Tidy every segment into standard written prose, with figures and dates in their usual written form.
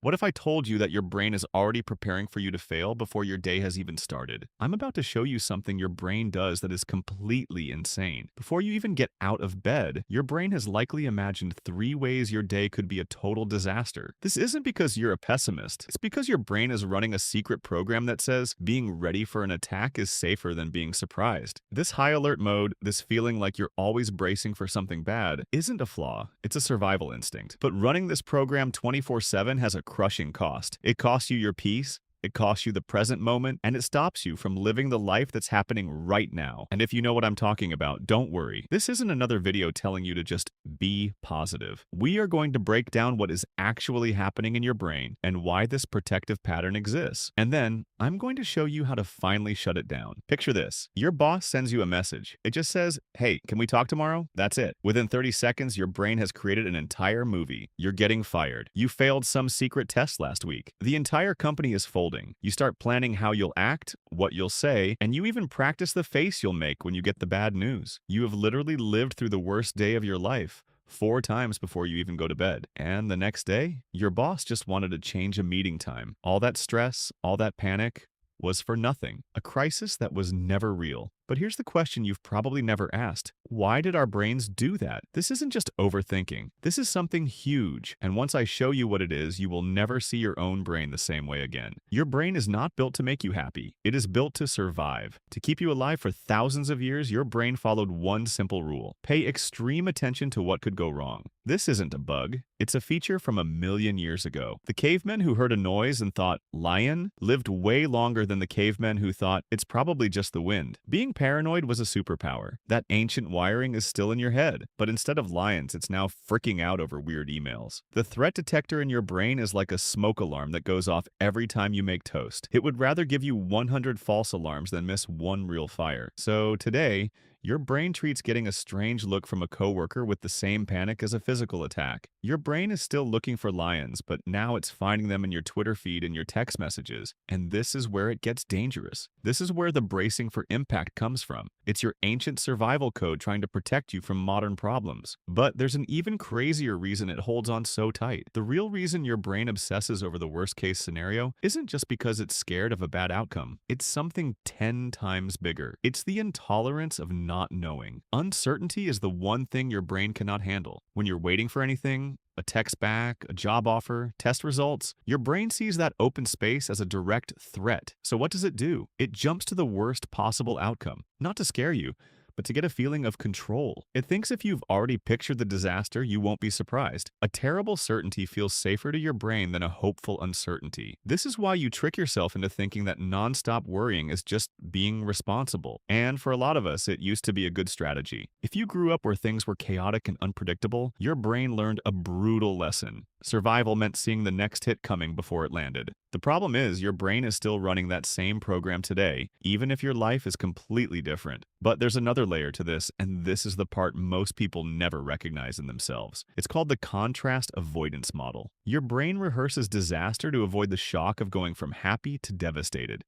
What if I told you that your brain is already preparing for you to fail before your day has even started? I'm about to show you something your brain does that is completely insane. Before you even get out of bed, your brain has likely imagined 3 ways your day could be a total disaster. This isn't because you're a pessimist. It's because your brain is running a secret program that says being ready for an attack is safer than being surprised. This high alert mode, this feeling like you're always bracing for something bad, isn't a flaw. It's a survival instinct. But running this program 24/7 has a crushing cost. It costs you your peace, it costs you the present moment, and it stops you from living the life that's happening right now. And if you know what I'm talking about, don't worry. This isn't another video telling you to just be positive. We are going to break down what is actually happening in your brain and why this protective pattern exists. And then I'm going to show you how to finally shut it down. Picture this. Your boss sends you a message. It just says, "Hey, can we talk tomorrow?" That's it. Within 30 seconds, your brain has created an entire movie. You're getting fired. You failed some secret test last week. The entire company is folding. You start planning how you'll act, what you'll say, and you even practice the face you'll make when you get the bad news. You have literally lived through the worst day of your life 4 times before you even go to bed. And the next day, your boss just wanted to change a meeting time. All that stress, all that panic was for nothing. A crisis that was never real. But here's the question you've probably never asked. Why did our brains do that? This isn't just overthinking. This is something huge. And once I show you what it is, you will never see your own brain the same way again. Your brain is not built to make you happy. It is built to survive. To keep you alive for thousands of years, your brain followed one simple rule. Pay extreme attention to what could go wrong. This isn't a bug. It's a feature from a million years ago. The cavemen who heard a noise and thought, "lion," lived way longer than the cavemen who thought, "it's probably just the wind." Being paranoid was a superpower. That ancient wiring is still in your head, but instead of lions, it's now freaking out over weird emails. The threat detector in your brain is like a smoke alarm that goes off every time you make toast. It would rather give you 100 false alarms than miss one real fire. So today, your brain treats getting a strange look from a coworker with the same panic as a physical attack. Your brain is still looking for lions, but now it's finding them in your Twitter feed and your text messages. And this is where it gets dangerous. This is where the bracing for impact comes from. It's your ancient survival code trying to protect you from modern problems. But there's an even crazier reason it holds on so tight. The real reason your brain obsesses over the worst case scenario isn't just because it's scared of a bad outcome. It's something 10 times bigger. It's the intolerance of not knowing. Uncertainty is the one thing your brain cannot handle. When you're waiting for anything, a text back, a job offer, test results, your brain sees that open space as a direct threat. So what does it do? It jumps to the worst possible outcome. Not to scare you, but to get a feeling of control. It thinks if you've already pictured the disaster, you won't be surprised. A terrible certainty feels safer to your brain than a hopeful uncertainty. This is why you trick yourself into thinking that nonstop worrying is just being responsible. And for a lot of us, it used to be a good strategy. If you grew up where things were chaotic and unpredictable, your brain learned a brutal lesson. Survival meant seeing the next hit coming before it landed. The problem is, your brain is still running that same program today, even if your life is completely different. But there's another layer to this, and this is the part most people never recognize in themselves. It's called the contrast avoidance model. Your brain rehearses disaster to avoid the shock of going from happy to devastated.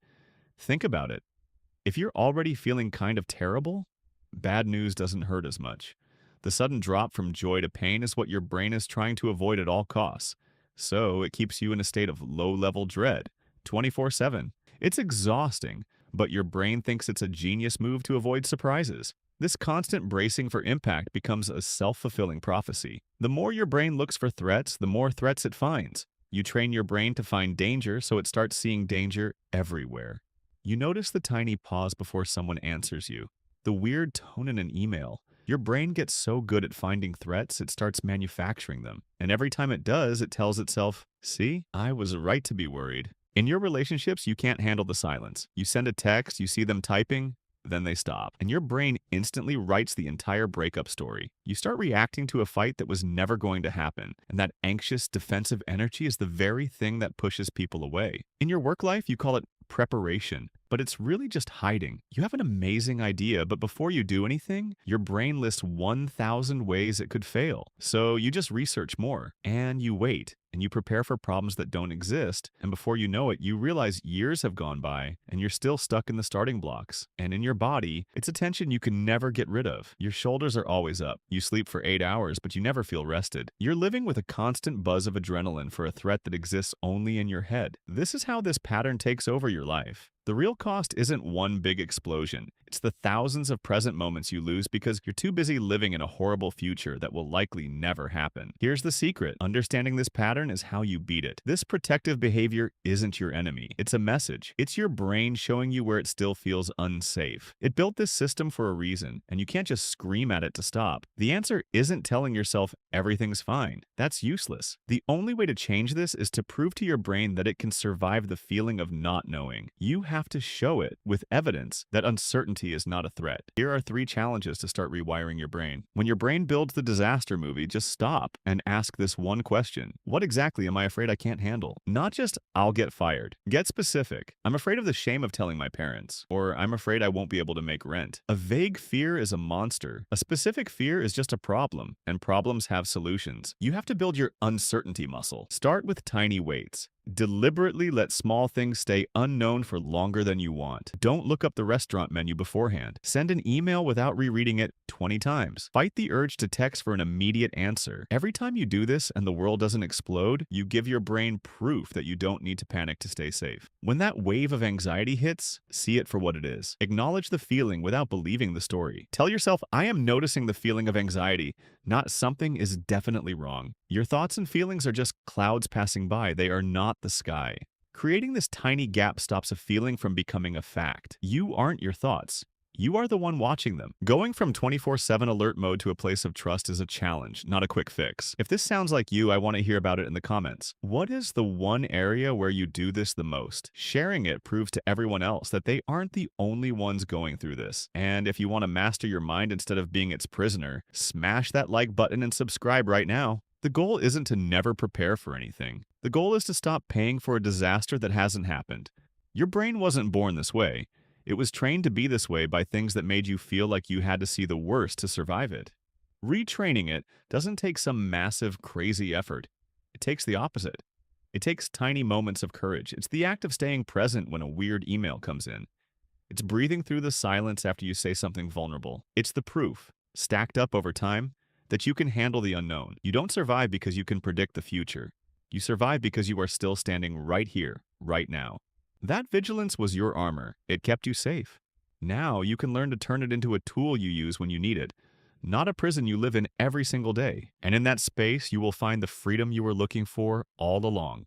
Think about it. If you're already feeling kind of terrible, bad news doesn't hurt as much. The sudden drop from joy to pain is what your brain is trying to avoid at all costs. So it keeps you in a state of low-level dread, 24/7. It's exhausting, but your brain thinks it's a genius move to avoid surprises. This constant bracing for impact becomes a self-fulfilling prophecy. The more your brain looks for threats, the more threats it finds. You train your brain to find danger, so it starts seeing danger everywhere. You notice the tiny pause before someone answers you, the weird tone in an email. Your brain gets so good at finding threats, it starts manufacturing them. And every time it does, it tells itself, "See, I was right to be worried." In your relationships, you can't handle the silence. You send a text, you see them typing, then they stop. And your brain instantly writes the entire breakup story. You start reacting to a fight that was never going to happen. And that anxious, defensive energy is the very thing that pushes people away. In your work life, you call it preparation, but it's really just hiding. You have an amazing idea, but before you do anything, your brain lists 1,000 ways it could fail. So you just research more, and you wait, and you prepare for problems that don't exist, and before you know it, you realize years have gone by and you're still stuck in the starting blocks. And in your body, it's a tension you can never get rid of. Your shoulders are always up. You sleep for 8 hours, but you never feel rested. You're living with a constant buzz of adrenaline for a threat that exists only in your head. This is how this pattern takes over your life. The real cost isn't one big explosion. It's the thousands of present moments you lose because you're too busy living in a horrible future that will likely never happen. Here's the secret. Understanding this pattern is how you beat it. This protective behavior isn't your enemy. It's a message. It's your brain showing you where it still feels unsafe. It built this system for a reason, and you can't just scream at it to stop. The answer isn't telling yourself everything's fine. That's useless. The only way to change this is to prove to your brain that it can survive the feeling of not knowing. You have to show it with evidence that uncertainty is not a threat. Here are 3 challenges to start rewiring your brain. When your brain builds the disaster movie, just stop and ask this one question. What exactly am I afraid I can't handle? Not just, I'll get fired. Get specific. I'm afraid of the shame of telling my parents, or I'm afraid I won't be able to make rent. A vague fear is a monster. A specific fear is just a problem, and problems have solutions. You have to build your uncertainty muscle. Start with tiny weights. Deliberately let small things stay unknown for longer than you want. Don't look up the restaurant menu beforehand. Send an email without rereading it 20 times. Fight the urge to text for an immediate answer. Every time you do this and the world doesn't explode, you give your brain proof that you don't need to panic to stay safe. When that wave of anxiety hits, see it for what it is. Acknowledge the feeling without believing the story. Tell yourself, I am noticing the feeling of anxiety, not something is definitely wrong. Your thoughts and feelings are just clouds passing by. They are not the sky. Creating this tiny gap stops a feeling from becoming a fact. You aren't your thoughts. You are the one watching them. Going from 24/7 alert mode to a place of trust is a challenge, not a quick fix. If this sounds like you, I want to hear about it in the comments. What is the one area where you do this the most? Sharing it proves to everyone else that they aren't the only ones going through this. And if you want to master your mind instead of being its prisoner, smash that like button and subscribe right now. The goal isn't to never prepare for anything. The goal is to stop paying for a disaster that hasn't happened. Your brain wasn't born this way. It was trained to be this way by things that made you feel like you had to see the worst to survive it. Retraining it doesn't take some massive, crazy effort. It takes the opposite. It takes tiny moments of courage. It's the act of staying present when a weird email comes in. It's breathing through the silence after you say something vulnerable. It's the proof, stacked up over time, that you can handle the unknown. You don't survive because you can predict the future. You survive because you are still standing right here, right now. That vigilance was your armor. It kept you safe. Now you can learn to turn it into a tool you use when you need it, not a prison you live in every single day. And in that space, you will find the freedom you were looking for all along.